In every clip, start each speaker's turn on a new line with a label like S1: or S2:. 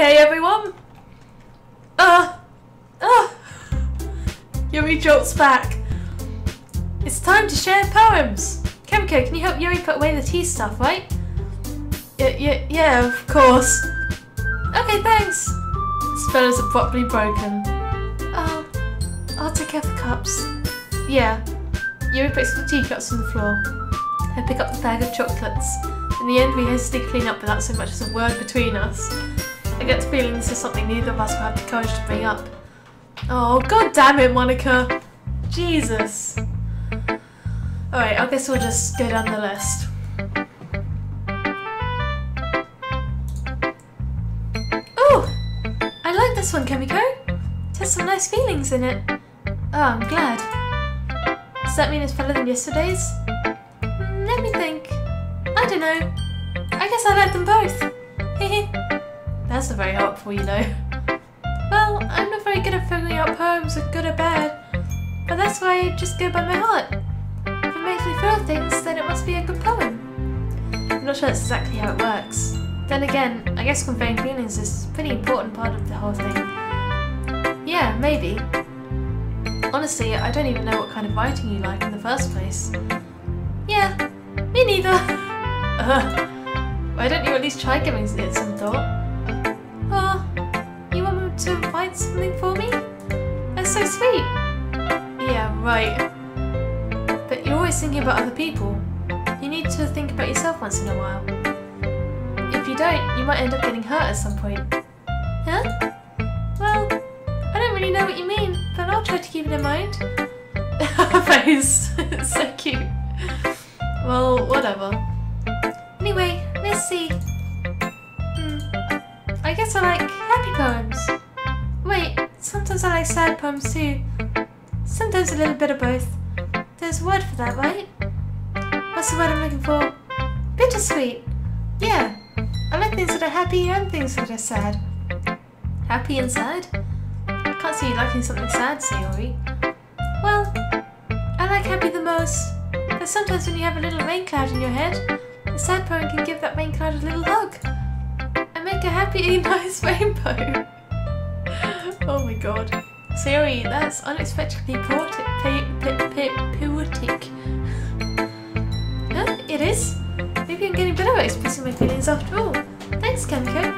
S1: okay, everyone? Yuri jolts back. It's time to share poems. Kamiko, can you help Yuri put away the tea stuff, right? Yeah, of course. Okay, thanks. The spell is abruptly broken. Oh, I'll take care of the cups. Yeah. Yuri puts the teacups on the floor. I pick up the bag of chocolates. In the end, we hastily clean up without so much as a word between us. I get the feeling this is something neither of us will have the courage to bring up. Oh, god damn it, Monica. Jesus. Alright, I guess we'll just go down the list. Ooh! I like this one, Kamiko. It has some nice feelings in it. Oh, I'm glad. Does that mean it's better than yesterday's? Let me think. I don't know. I guess I like them both. Hehe. That's not very helpful, you know. Well, I'm not very good at figuring out poems are good or bad, but that's why I just go by my heart. If it makes me feel things, then it must be a good poem. I'm not sure that's exactly how it works. Then again, I guess conveying feelings is a pretty important part of the whole thing. Yeah, maybe. Honestly, I don't even know what kind of writing you like in the first place. Yeah, me neither. Why don't you at least try giving it some thought? Oh, you want me to write something for me? That's so sweet. Yeah, right. But you're always thinking about other people. You need to think about yourself once in a while. If you don't, you might end up getting hurt at some point. Huh? Well, I don't really know what you mean, but I'll try to keep it in mind. Her face. It's so cute. Well, whatever. Anyway, let's see. I guess I like happy poems. Wait, sometimes I like sad poems too. Sometimes a little bit of both. There's a word for that, right? What's the word I'm looking for? Bittersweet. Yeah, I like things that are happy and things that are sad. Happy and sad? I can't see you liking something sad, Sayori. Well, I like happy the most. But sometimes when you have a little rain cloud in your head, a sad poem can give that rain cloud a little hug. And make a happy, nice rainbow. Oh my god. Sayori, that's unexpectedly poetic. Huh? It is? Maybe I'm getting better at expressing my feelings after all. Thanks, Kamiko.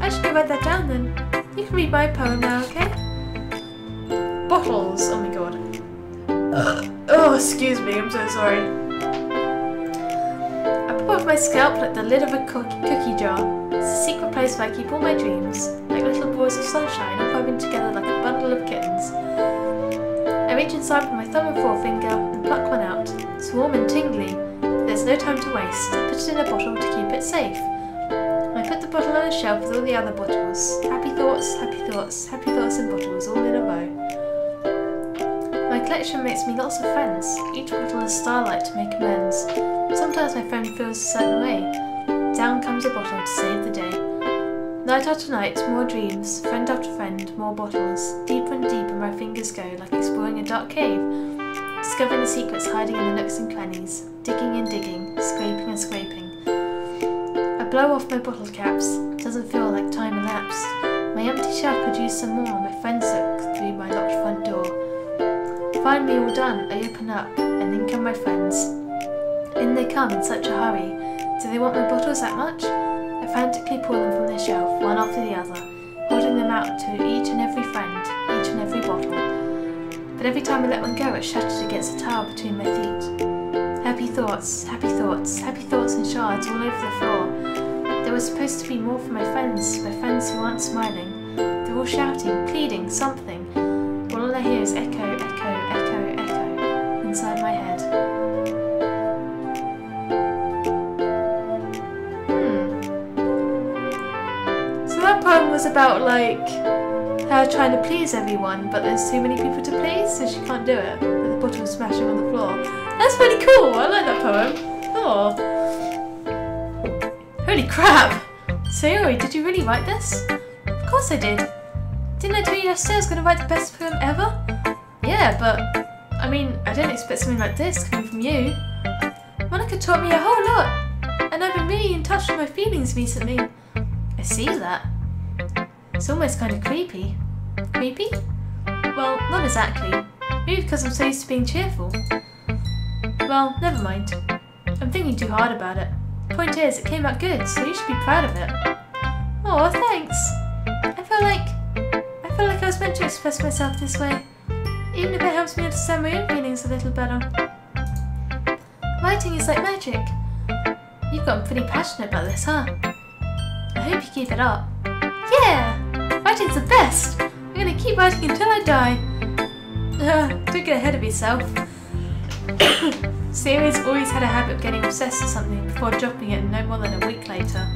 S1: I should go write that down then. You can read my poem now, okay? Bottles. Oh my god. Oh, excuse me, I'm so sorry. I pop off my scalp like the lid of a cookie jar. It's a secret place where I keep all my dreams, like little balls of sunshine all rubbing together like a bundle of kittens. I reach inside with my thumb and forefinger and pluck one out. It's warm and tingly, but there's no time to waste. I put it in a bottle to keep it safe. I put the bottle on a shelf with all the other bottles. Happy thoughts, happy thoughts, happy thoughts and bottles all in a row. My collection makes me lots of friends. Each bottle is starlight to make amends. Sometimes my friend feels a certain way. Down comes a bottle to save the day. Night after night, more dreams, friend after friend, more bottles. Deeper and deeper my fingers go, like exploring a dark cave, discovering the secrets hiding in the nooks and crannies, digging and digging, scraping and scraping. I blow off my bottle caps. Doesn't feel like time elapsed. My empty shelf could use some more. My friends look through my locked front door. Finally all done, I open up, and in come my friends. In they come in such a hurry. Do they want my bottles that much? I frantically pull them from their shelf, one after the other, holding them out to each and every friend, each and every bottle. But every time I let one go, it shatters against the tile between my feet. Happy thoughts, happy thoughts, happy thoughts in shards all over the floor. There was supposed to be more for my friends who aren't smiling. They're all shouting, pleading, something. But all I hear is echo, echo, echo, echo, inside my head. That poem was about, like, her trying to please everyone, but there's too many people to please, so she can't do it, with the bottle smashing on the floor. That's really cool, I like that poem. Oh. Holy crap! Sayori, did you really write this? Of course I did. Didn't I tell you yesterday I was going to write the best poem ever? Yeah, but, I mean, I didn't expect something like this coming from you. Monica taught me a whole lot, and I've been really in touch with my feelings recently. I see that. It's almost kind of creepy. Creepy? Well, not exactly. Maybe because I'm so used to being cheerful. Well, never mind. I'm thinking too hard about it. Point is, it came out good, so you should be proud of it. Oh, thanks. I feel like I was meant to express myself this way, even if it helps me understand my own feelings a little better. Writing is like magic. You've gotten pretty passionate about this, huh? I hope you keep it up. Yeah! Writing's the best! I'm gonna keep writing until I die. Don't get ahead of yourself. Series always had a habit of getting obsessed with something before dropping it no more than a week later.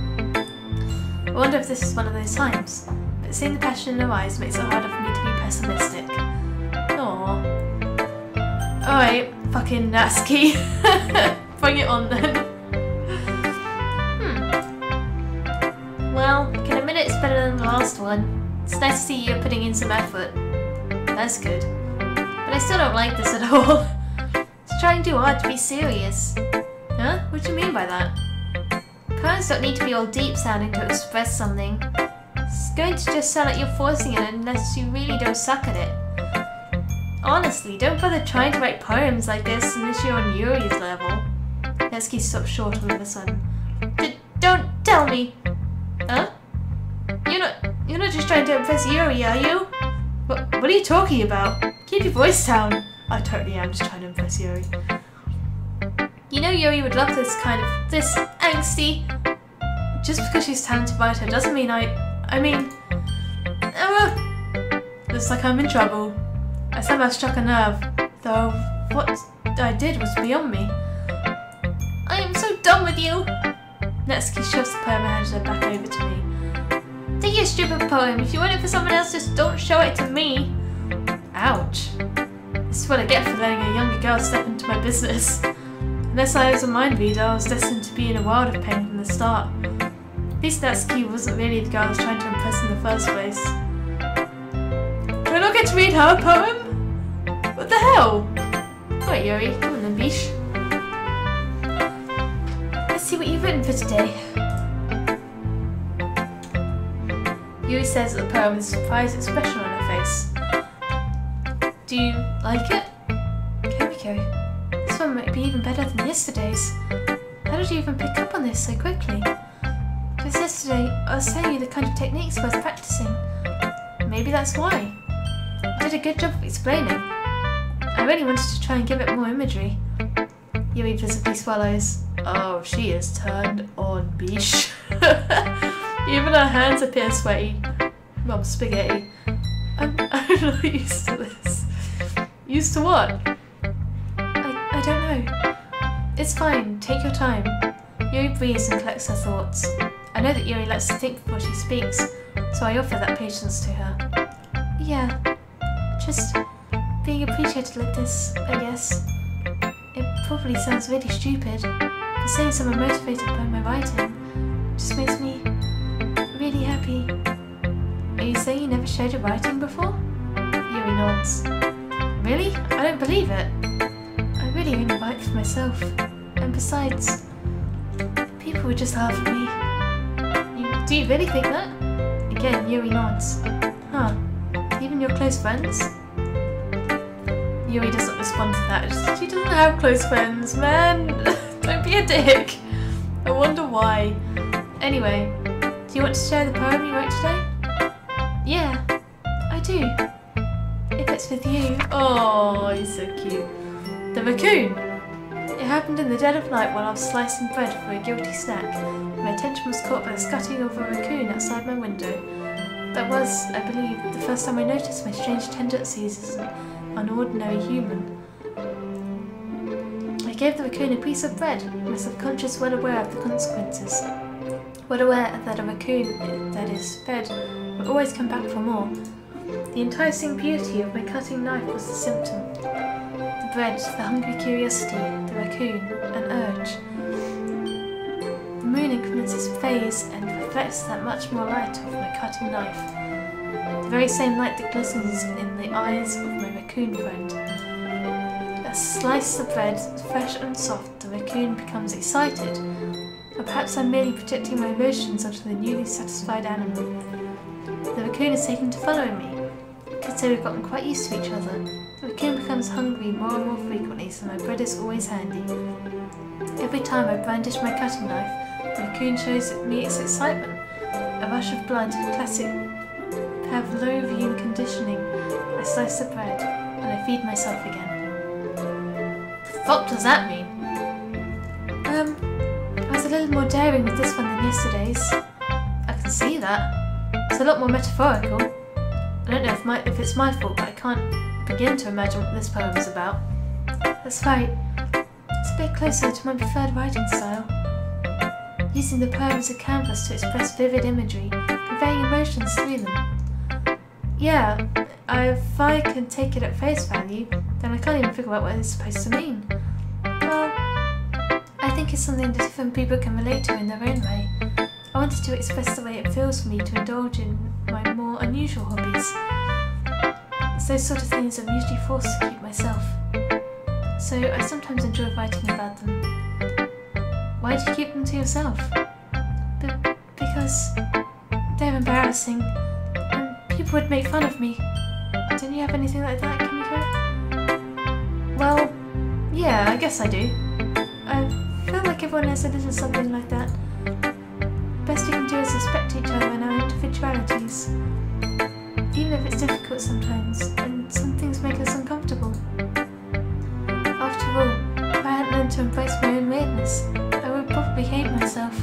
S1: I wonder if this is one of those times, but seeing the passion in her eyes makes it harder for me to be pessimistic. Aww. Alright, fucking Natsuki. Bring it on then. Well, I can admit it's better than the last one. It's nice to see you're putting in some effort. That's good. But I still don't like this at all. It's trying too hard to be serious. Huh? What do you mean by that? Poems don't need to be all deep sounding to express something. It's going to just sound like you're forcing it unless you really don't suck at it. Honestly, don't bother trying to write poems like this unless you're on Yuri's level. Natsuki stopped short all of a sudden. Don't tell me! Huh? You're not just trying to impress Yuri, are you? What are you talking about? Keep your voice down. I totally am just trying to impress Yuri. You know Yuri would love this angsty. Just because she's a talented writer doesn't mean looks like I'm in trouble. I somehow struck a nerve, though what I did was beyond me. I am so done with you! Natsuki shoves the poem and hands it back over to me. Take your stupid poem. If you want it for someone else, just don't show it to me. Ouch. This is what I get for letting a younger girl step into my business. Unless I was a mind reader, I was destined to be in a world of pain from the start. At least Natsuki wasn't really the girl I was trying to impress in the first place. Do I not get to read her poem? What the hell? Alright Yuri, come on then, biche. Let's see what you've written for today. Yuri says that the poem with a surprised expression on her face. Do you like it? Kamiko, this one might be even better than yesterday's. How did you even pick up on this so quickly? Because yesterday I was telling you the kind of techniques worth practicing. Maybe that's why. You did a good job of explaining. I really wanted to try and give it more imagery. Yuri visibly swallows. Oh, she is turned on, biche. Even her hands appear sweaty. Mum, spaghetti. I'm not used to this. Used to what? I don't know. It's fine, take your time. Yuri breathes and collects her thoughts. I know that Yuri likes to think before she speaks, so I offer that patience to her. Yeah, just being appreciated like this, I guess. It probably sounds really stupid, but saying someone motivated by my writing just makes me really happy. Are you saying you never shared your writing before? Yuri nods. Really? I don't believe it. I really only write for myself. And besides, people would just laugh at me. Do you really think that? Again, Yuri nods. Huh. Even your close friends? Yuri doesn't respond to that. She doesn't have close friends, man. Don't be a dick. I wonder why. Anyway, do you want to share the poem you wrote today? Yeah, I do. If it's with you. Oh, he's so cute. The raccoon! It happened in the dead of night while I was slicing bread for a guilty snack. My attention was caught by the scuttling of a raccoon outside my window. That was, I believe, the first time I noticed my strange tendencies as an unordinary human. I gave the raccoon a piece of bread, my subconscious well aware of the consequences. Well aware that a raccoon that is fed will always come back for more. The enticing beauty of my cutting knife was the symptom. The bread, the hungry curiosity, the raccoon, an urge. The moon increments its phase and reflects that much more light of my cutting knife. The very same light that glistens in the eyes of my raccoon friend. A slice of bread, fresh and soft, the raccoon becomes excited. Or perhaps I'm merely projecting my emotions onto the newly satisfied animal. The Raccoon is taking to following me. I could say we've gotten quite used to each other. The Raccoon becomes hungry more and more frequently, so my bread is always handy. Every time I brandish my cutting knife, the Raccoon shows me its excitement. A rush of blood, classic Pavlovian conditioning. I slice the bread, and I feed myself again. The fuck does that mean? I was a little more daring with this one than yesterday's. I can see that. It's a lot more metaphorical. I don't know if it's my fault, but I can't begin to imagine what this poem is about. That's right. It's a bit closer to my preferred writing style. Using the poem as a canvas to express vivid imagery, conveying emotions through them. Yeah, if I can take it at face value, then I can't even figure out what it's supposed to mean. Well, I think it's something that different people can relate to in their own way. I wanted to express the way it feels for me to indulge in my more unusual hobbies. It's those sort of things I'm usually forced to keep myself. So I sometimes enjoy writing about them. Why do you keep them to yourself? Because they're embarrassing and people would make fun of me. Don't you have anything like that, Kamiko? Well, yeah, I guess I do. I feel like everyone has a little something like that. The best we can do is respect each other and our individualities. Even if it's difficult sometimes, and some things make us uncomfortable. After all, if I hadn't learned to embrace my own weirdness, I would probably hate myself.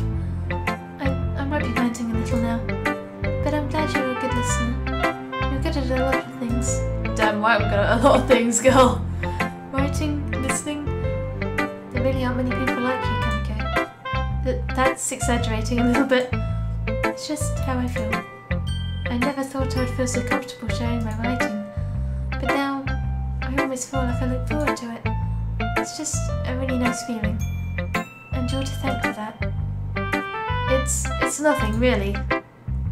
S1: I might be ranting a little now, but I'm glad you're a good listener. You're good at a lot of things. Damn right we're good at a lot of things, girl. Writing, listening. There really aren't many people like you, Kamiko. That's exaggerating a little bit. It's just how I feel. I never thought I would feel so comfortable sharing my writing, but now I always feel like I look forward to it. It's just a really nice feeling, and you're to thank for that. It's nothing, really.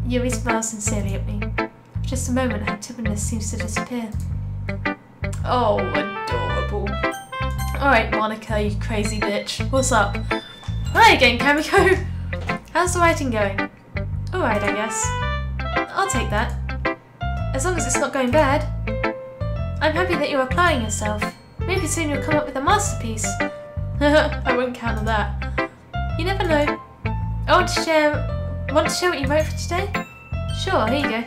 S1: Yuri smiles sincerely at me. For just a moment, her timidness seems to disappear. Oh, adorable. Alright, Monica, you crazy bitch. What's up? Hi again, Kamiko! How's the writing going? Alright, I guess. I'll take that. As long as it's not going bad. I'm happy that you're applying yourself. Maybe soon you'll come up with a masterpiece. I wouldn't count on that. You never know. I want to share what you wrote for today? Sure, here you go.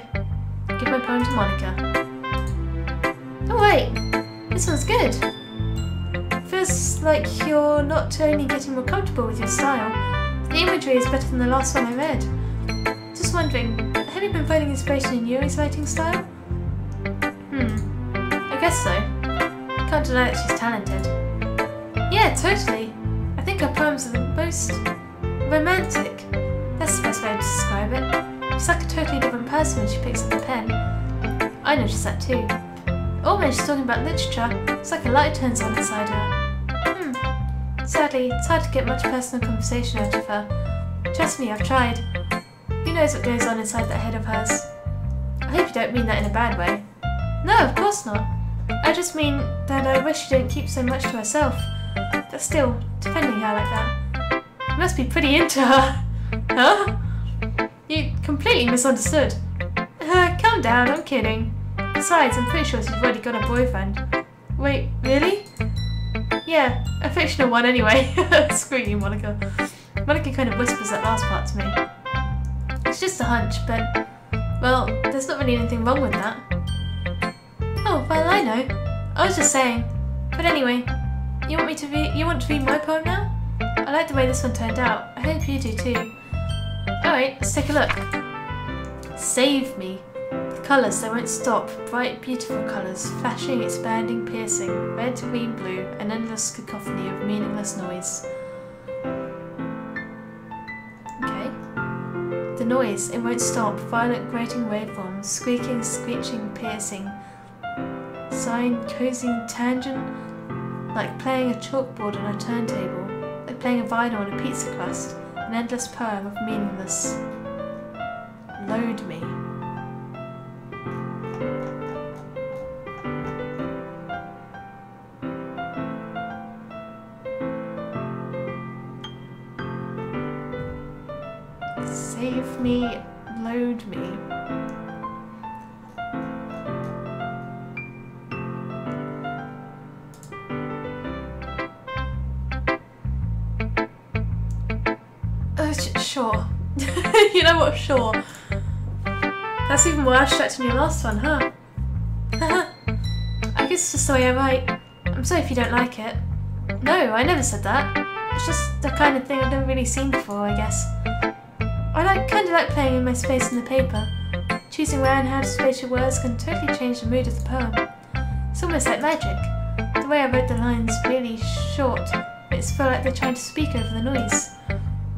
S1: Give my poem to Monica. Oh wait, this one's good. Feels like you're not only getting more comfortable with your style, the imagery is better than the last one I read. Just wondering, have you been finding inspiration in Yuri's writing style? I guess so. Can't deny that she's talented. Yeah, totally. I think her poems are the most romantic. That's the best way to describe it. She's like a totally different person when she picks up the pen. I noticed that too. Oh, when she's talking about literature, it's like a light turns on inside her. Sadly, it's hard to get much personal conversation out of her. Trust me, I've tried. Who knows what goes on inside that head of hers? I hope you don't mean that in a bad way. No, of course not. I just mean that I wish she didn't keep so much to herself. But still, defending her like that. You must be pretty into her. Huh? You completely misunderstood. Calm down, I'm kidding. Besides, I'm pretty sure she's already got a boyfriend. Wait, really? Yeah, a fictional one anyway. Screw you, Monica. Monica kind of whispers that last part to me. It's just a hunch, but, well, there's not really anything wrong with that. Oh, well, I know. I was just saying. But anyway, you want to read my poem now? I like the way this one turned out. I hope you do too. Alright, let's take a look. Save me. The colours, they won't stop. Bright, beautiful colours. Flashing, expanding, piercing. Red, green, blue. An endless cacophony of meaningless noise. Okay. The noise, it won't stop. Violent, grating waveforms. Squeaking, screeching, piercing. Sine, cosine, tangent. Like playing a chalkboard on a turntable. Like playing a vinyl on a pizza crust. An endless poem of meaningless. Load me. Save me, load me. Sure. You know what, sure. That's even more abstract than your last one, huh? I guess it's just the way I write. I'm sorry if you don't like it. No, I never said that. It's just the kind of thing I've never really seen before, I guess. I kind of like playing in my space in the paper. Choosing where and how to space your words can totally change the mood of the poem. It's almost like magic. The way I wrote the lines really short, makes it feel like they're trying to speak over the noise.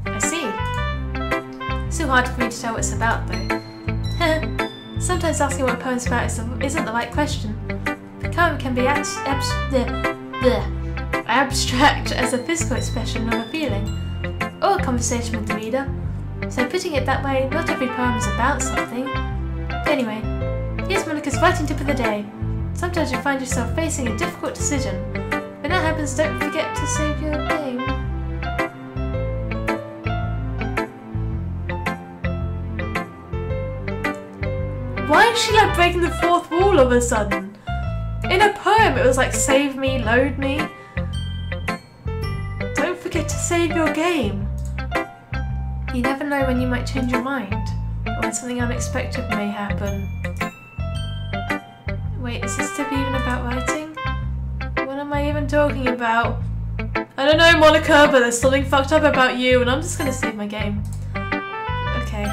S1: I see. It's so hard for me to tell what it's about, though. Sometimes asking what a poem's about isn't the right question. The poem can be abstract as a physical expression of a feeling, or a conversation with the reader. So putting it that way, not every poem is about something. Anyway, here's Monica's writing tip of the day. Sometimes you find yourself facing a difficult decision. When that happens, don't forget to save your game. Why is she like breaking the fourth wall all of a sudden? In a poem it was like save me, load me. Don't forget to save your game. You never know when you might change your mind, or when something unexpected may happen. Wait, is this tip even about writing? What am I even talking about? I don't know, Monica, but there's something fucked up about you, and I'm just gonna save my game. Okay.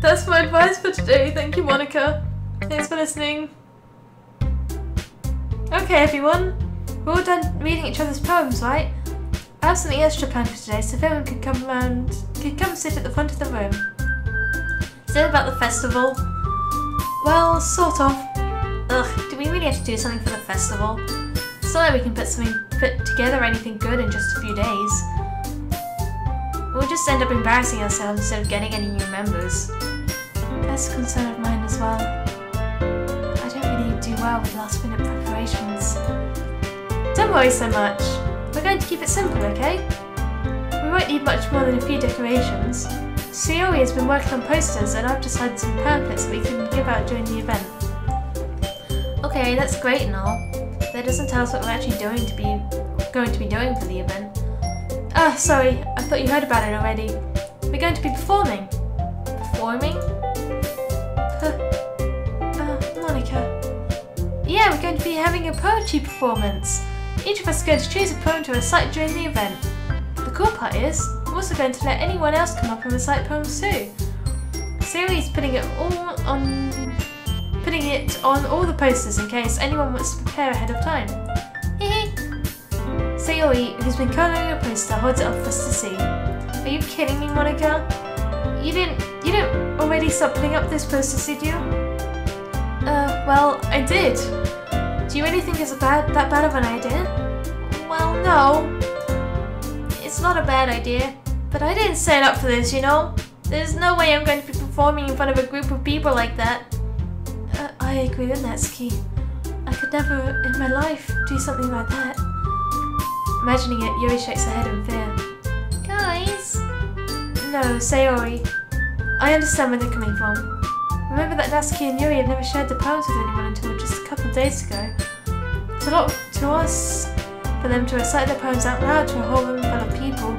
S1: That's my advice for today. Thank you, Monica. Thanks for listening. Okay, everyone. We're all done reading each other's poems, right? I have something extra planned for today, so if everyone could come sit at the front of the room. Is it about the festival? Well, sort of. Ugh, do we really have to do something for the festival? It's not like we can put together anything good in just a few days. We'll just end up embarrassing ourselves instead of getting any new members. That's a concern of mine as well. I don't really do well with last minute preparations. Don't worry so much. We're going to keep it simple, okay? We won't need much more than a few decorations. Sayori has been working on posters and I've just had some pamphlets that we can give out during the event. Okay, that's great and all. That doesn't tell us what we're actually going to be doing for the event. Ah, sorry, I thought you heard about it already. We're going to be performing. Performing? Monica. Yeah, we're going to be having a poetry performance. Each of us is going to choose a poem to recite during the event. The cool part is, I'm also going to let anyone else come up and recite poems too. Sayori is putting it on all the posters in case anyone wants to prepare ahead of time. Hehe. Sayori, who's been colouring a poster, holds it up for us to see. Are you kidding me, Monica? You didn't already start putting up this posters, did you? Well, I did. Do you really think it's that bad of an idea? Well, no. It's not a bad idea. But I didn't sign up for this, you know? There's no way I'm going to be performing in front of a group of people like that. I agree with Natsuki. I could never in my life do something like that. Imagining it, Yuri shakes her head in fear. Guys? No, Sayori. I understand where they're coming from. Remember that Natsuki and Yuri have never shared the poems with anyone until just a couple of days ago. It's a lot to us for them to recite their poems out loud to a whole room full of people.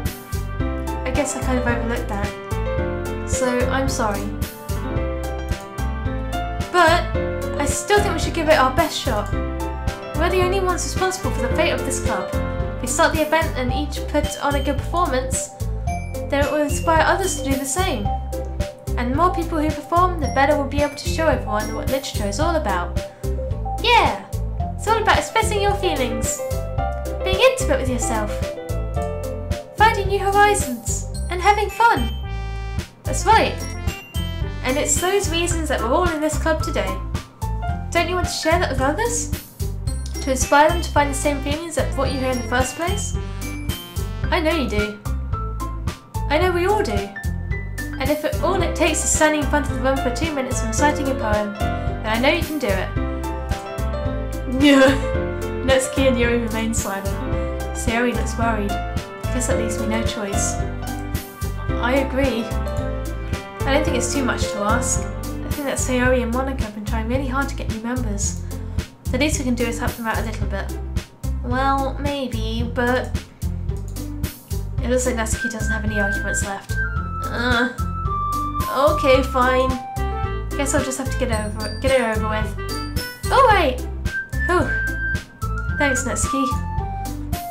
S1: I guess I kind of overlooked that. So, I'm sorry. But I still think we should give it our best shot. We're the only ones responsible for the fate of this club. If we start the event and each put on a good performance, then it will inspire others to do the same. And the more people who perform, the better we'll be able to show everyone what literature is all about. Yeah! It's all about expressing your feelings, being intimate with yourself, finding new horizons, and having fun. That's right. And it's those reasons that we're all in this club today. Don't you want to share that with others? To inspire them to find the same feelings that brought you here in the first place? I know you do. I know we all do. And if all it takes is standing in front of the room for 2 minutes and reciting a poem, then I know you can do it. Natsuki and Yuri remain silent. Sayori looks worried. I guess that leaves me no choice. I agree. I don't think it's too much to ask. I think that Sayori and Monica have been trying really hard to get new members. The least we can do is help them out a little bit. Well, maybe, but It looks like Natsuki doesn't have any arguments left. Okay, fine. Guess I'll just have to get it over with. Alright! Whew. Thanks, Natsuki.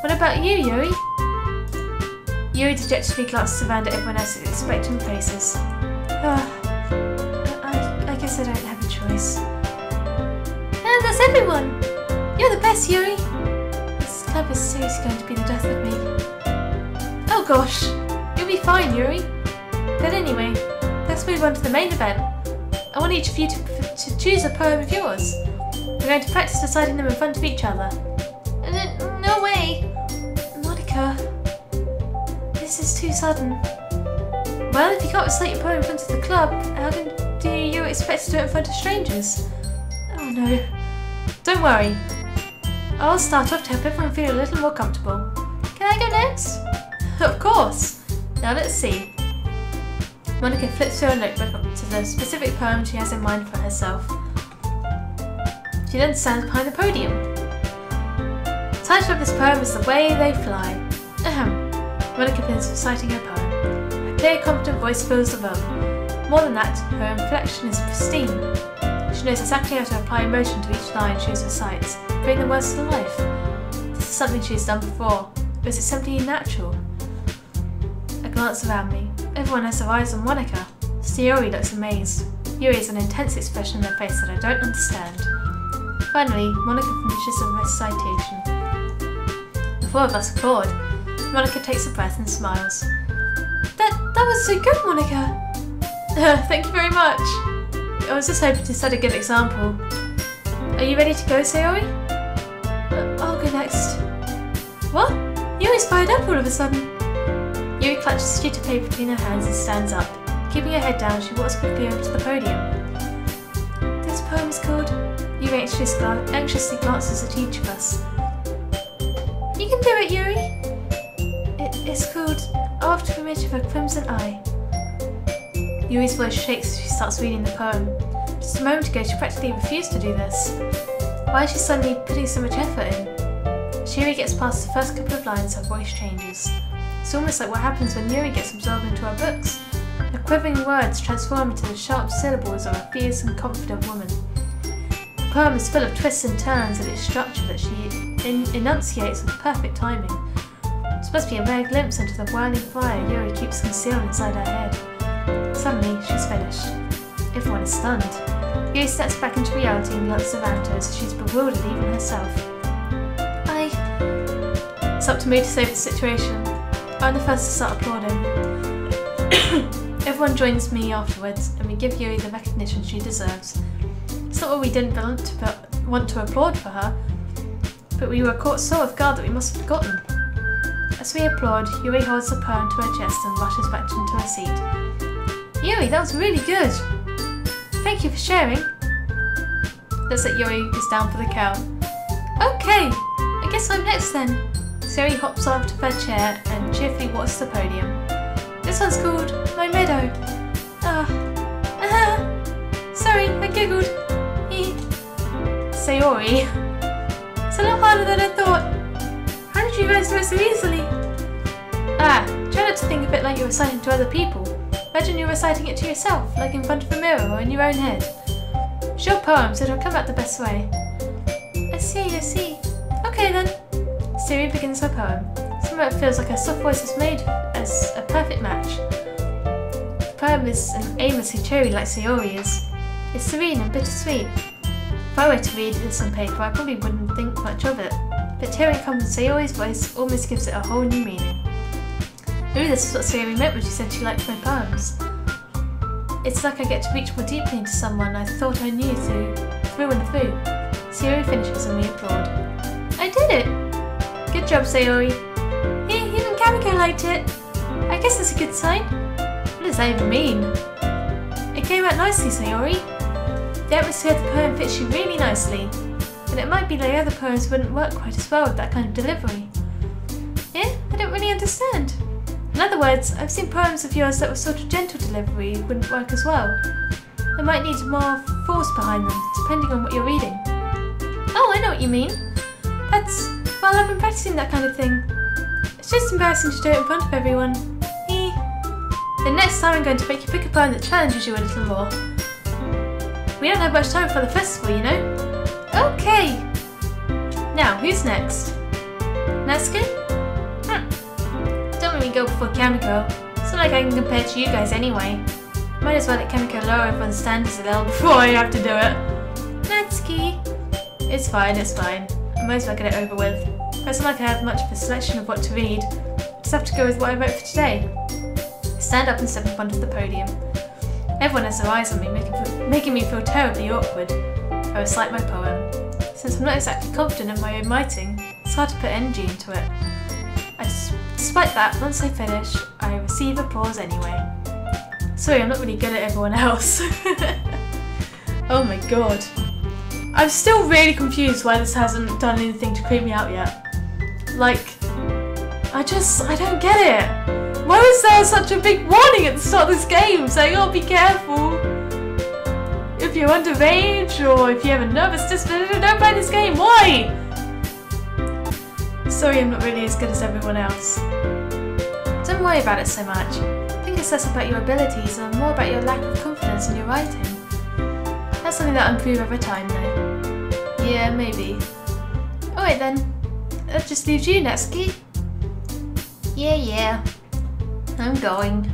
S1: What about you, Yuri? Yuri dejectedly glances around at everyone else's expectant faces. I guess I don't have a choice. And that's everyone! You're the best, Yuri! This club is seriously going to be the death of me. Oh gosh! You'll be fine, Yuri. But anyway, let's move on to the main event. I want each of you to choose a poem of yours. We're going to practice deciding them in front of each other. No way! Monica... This is too sudden. Well, if you can't recite your poem in front of the club, how do you expect to do it in front of strangers? Oh no. Don't worry. I'll start off to help everyone feel a little more comfortable. Can I go next? Of course! Now let's see. Monica flips through a notebook to the specific poem she has in mind for herself. She then stands behind the podium. The title of this poem is The Way They Fly. Ahem. Monica begins reciting her poem. Her clear, confident voice fills the room. More than that, her inflection is pristine. She knows exactly how to apply emotion to each line she recites, bring the words to life. This is something she has done before, but is it simply natural? I glance around me. Everyone has their eyes on Monica. Sayori looks amazed. Yuri has an intense expression on her face that I don't understand. Finally, Monica finishes her recitation. The four of us applaud. Monica takes a breath and smiles. That was so good, Monica! Thank you very much. I was just hoping to set a good example. Are you ready to go, Sayori? I'll go next. What? Yuri's fired up all of a sudden. Yuri clutches a sheet of paper between her hands and stands up. Keeping her head down, she walks quickly over to the podium. This poem is called... Yuri anxiously glances at each of us. You can do it, Yuri! It's called After the Image of a Crimson Eye. Yuri's voice shakes as she starts reading the poem. Just a moment ago she practically refused to do this. Why is she suddenly putting so much effort in? As Yuri gets past the first couple of lines, her voice changes. It's almost like what happens when Yuri gets absorbed into her books. Her quivering words transform into the sharp syllables of a fierce and confident woman. The poem is full of twists and turns in its structure that she enunciates with perfect timing. This must be a rare glimpse into the whirling fire Yuri keeps concealed inside her head. Suddenly, she's finished. Everyone is stunned. Yuri steps back into reality and looks around her as she's bewildered even herself. It's up to me to save the situation. I'm the first to start applauding. Everyone joins me afterwards, and we give Yuri the recognition she deserves. It's not what we didn't want to applaud for her, but we were caught so off guard that we must have forgotten. As we applaud, Yuri holds the poem to her chest and rushes back into her seat. Yuri, that was really good! Thank you for sharing. Looks like Yuri is down for the count. Okay, I guess I'm next then. Sayori hops up to her chair and cheerfully walks to the podium. This one's called My Meadow. Sorry, I giggled. Sayori. It's a lot harder than I thought. How did you guys do it so easily? Try not to think of it like you're reciting to other people. Imagine you're reciting it to yourself, like in front of a mirror or in your own head. It's your poem, so it'll come out the best way. I see. Okay then. Sayori begins her poem. Somehow it feels like her soft voice is made as a perfect match. The poem isn't aimlessly cheery like Sayori is. It's serene and bittersweet. If I were to read this on paper, I probably wouldn't think much of it. But hearing it come from Sayori's voice almost gives it a whole new meaning. Maybe this is what Sayori meant when she said she liked my poems. It's like I get to reach more deeply into someone I thought I knew through and through. Sayori finishes and we applaud. I did it! Good job, Sayori. Hey, even Kamiko liked it. I guess that's a good sign. What does that even mean? It came out nicely, Sayori. The atmosphere of the poem fits you really nicely. But it might be like other poems wouldn't work quite as well with that kind of delivery. Yeah? I don't really understand. In other words, I've seen poems of yours that were sort of gentle delivery wouldn't work as well. They might need more force behind them, depending on what you're reading. Oh, I know what you mean. Well, I've been practicing that kind of thing. It's It's just embarrassing to do it in front of everyone. The next time I'm going to make you pick a poem that challenges you a little more. We don't have much time for the festival, you know? Okay! Now, who's next? Natsuki? Don't make me go before Kamiko. It's not like I can compare to you guys anyway. Might as well let Kamiko lower everyone's standards a little before I have to do it. Natsuki! It's fine, it's fine. I might as well get it over with. It's not like I have much of a selection of what to read. Just have to go with what I wrote for today. Stand up and step in front of the podium. Everyone has their eyes on me, making me feel terribly awkward. I recite my poem. Since I'm not exactly confident in my own writing, it's hard to put energy into it. Despite that, once I finish, I receive applause anyway. Sorry, I'm not really good at everyone else. Oh my god. I'm still really confused why this hasn't done anything to creep me out yet. Like, I don't get it. Why was there such a big warning at the start of this game saying, oh, be careful if you're underage or if you have a nervous disposition, don't play this game. Why? Sorry, I'm not really as good as everyone else. Don't worry about it so much. I think it's less about your abilities and more about your lack of confidence in your writing. That's something that'll improve over time though. Yeah, maybe. Alright then. That just leaves you, Natsuki. Yeah. I'm going.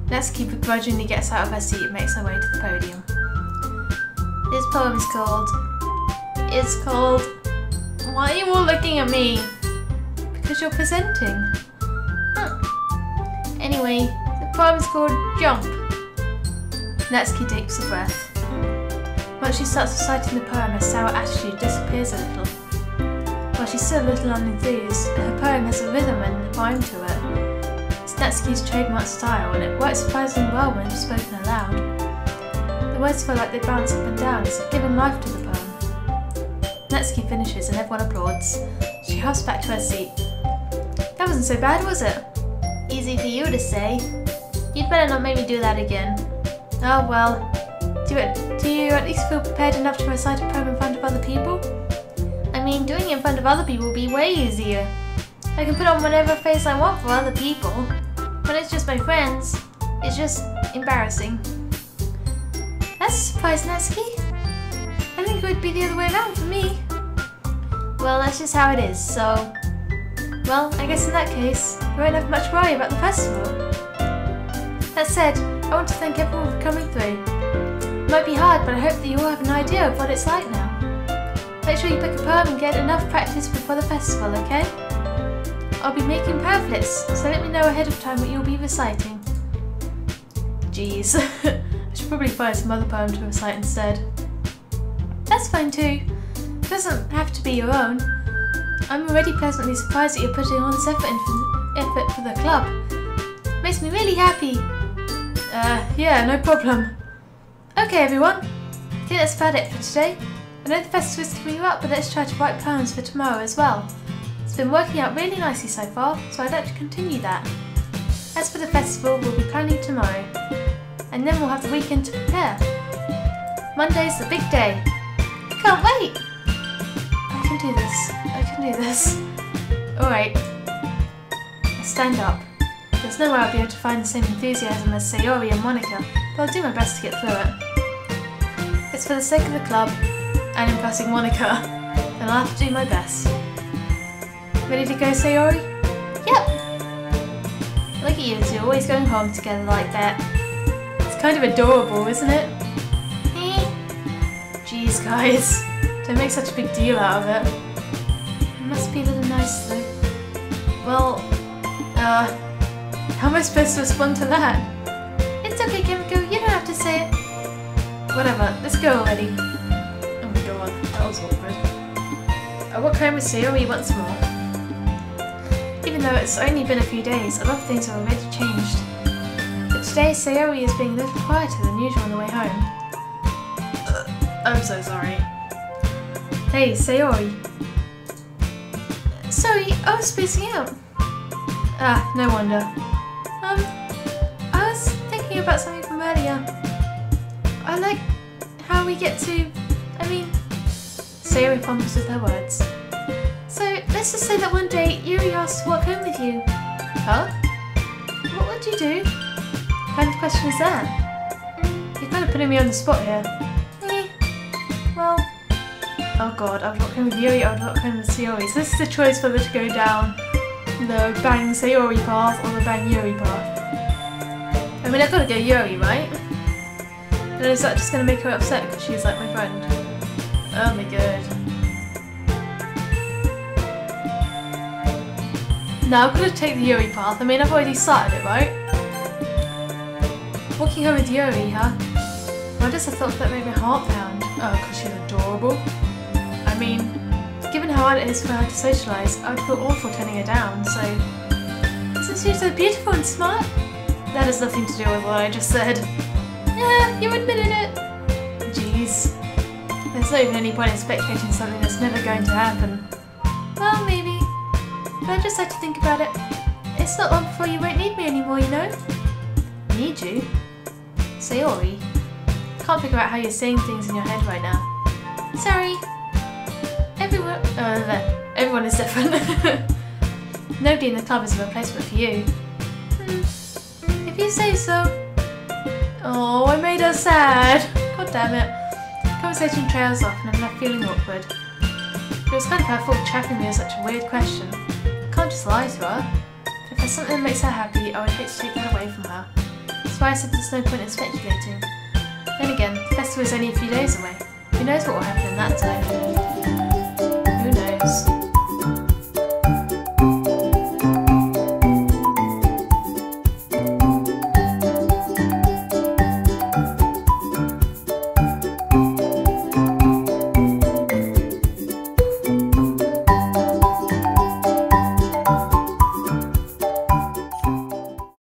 S1: Natsuki begrudgingly gets out of her seat and makes her way to the podium. This poem is called... Why are you all looking at me? Because you're presenting. Anyway, the poem is called Jump. Natsuki takes a breath. Once she starts reciting the poem, her sour attitude disappears a little. While she's still a little unenthused, her poem has a rhythm and a rhyme to it. It's Natsuki's trademark style, and it works surprisingly well when spoken aloud. The words feel like they bounce up and down as if giving life to the poem. Natsuki finishes and everyone applauds. She hops back to her seat. That wasn't so bad, was it? Easy for you to say. You'd better not make me do that again. Oh well. Do you at least feel prepared enough to recite a poem in front of other people? I mean, doing it in front of other people would be way easier. I can put on whatever face I want for other people. When it's just my friends, it's just embarrassing. That's a surprise, Natsuki. I think it would be the other way around for me. Well, that's just how it is, so... Well, I guess in that case, you won't have much worry about the festival. That said, I want to thank everyone for coming through. It might be hard, but I hope that you all have an idea of what it's like now. Make sure you pick a poem and get enough practice before the festival, okay? I'll be making pamphlets, so let me know ahead of time what you'll be reciting. Jeez, I should probably find some other poem to recite instead. That's fine too. It doesn't have to be your own. I'm already pleasantly surprised that you're putting all this effort for the club. It makes me really happy. Yeah, no problem. Okay everyone, I think that's about it for today. I know the festival is coming up, but let's try to write poems for tomorrow as well. It's been working out really nicely so far, so I'd like to continue that. As for the festival, we'll be planning tomorrow, and then we'll have the weekend to prepare. Monday's the big day. I can't wait! I can do this. Alright. I stand up. There's no way I'll be able to find the same enthusiasm as Sayori and Monica, but I'll do my best to get through it. It's for the sake of the club, and impressing Monica, and I'll have to do my best. Ready to go, Sayori? Yep! Look at you two, always going home together like that. It's kind of adorable, isn't it? Jeez guys, don't make such a big deal out of it. It must be a little nice though. Well, how am I supposed to respond to that? It's okay, Kamiko, you don't have to say it. Whatever, let's go already. Oh my god, that was awkward. I walk home with Sayori once more. Even though it's only been a few days, a lot of things have already changed. But today, Sayori is being a little quieter than usual on the way home. I'm so sorry. Hey, Sayori. Sorry, I was spacing out. Ah, no wonder. I was thinking about something from earlier. I like how we get to... Sayori fumbles with her words. So, let's just say that one day Yuri asked to walk home with you. Huh? What would you do? What kind of question is that? You're kind of putting me on the spot here. Well... Oh god, I would walk home with Yuri, I would walk home with Sayori. So this is the choice whether to go down the Bang Sayori path or the Bang Yuri path. I mean, I've got to go Yuri, right? And is that just going to make her upset because she's like my friend? Oh my god. No, I'm going to take the Yuri path. I mean, I've already started it, right? Walking home with Yuri, huh? Why does I thought that made my heart pound? Oh, because she's adorable. I mean, given how hard it is for her to socialise, I would feel awful turning her down, so... Isn't she so beautiful and smart? That has nothing to do with what I just said. Yeah, you admitted it! Jeez. There's not even any point in speculating something that's never going to happen. Well, maybe. But I just had to think about it. It's not long before you won't need me anymore, you know? Need you? Sayori? I can't figure out how you're saying things in your head right now. Sorry. Everyone is different. Nobody in the club is a replacement for you. If you say so. Oh, I made her sad. God damn it. Conversation trails off and I'm left feeling awkward. It was kind of her fault trapping me with such a weird question. I can't just lie to her. If there's something that makes her happy, I would hate to take that away from her. That's why I said there's no point in speculating. Then again, the festival is only a few days away. Who knows what will happen in that time? Who knows?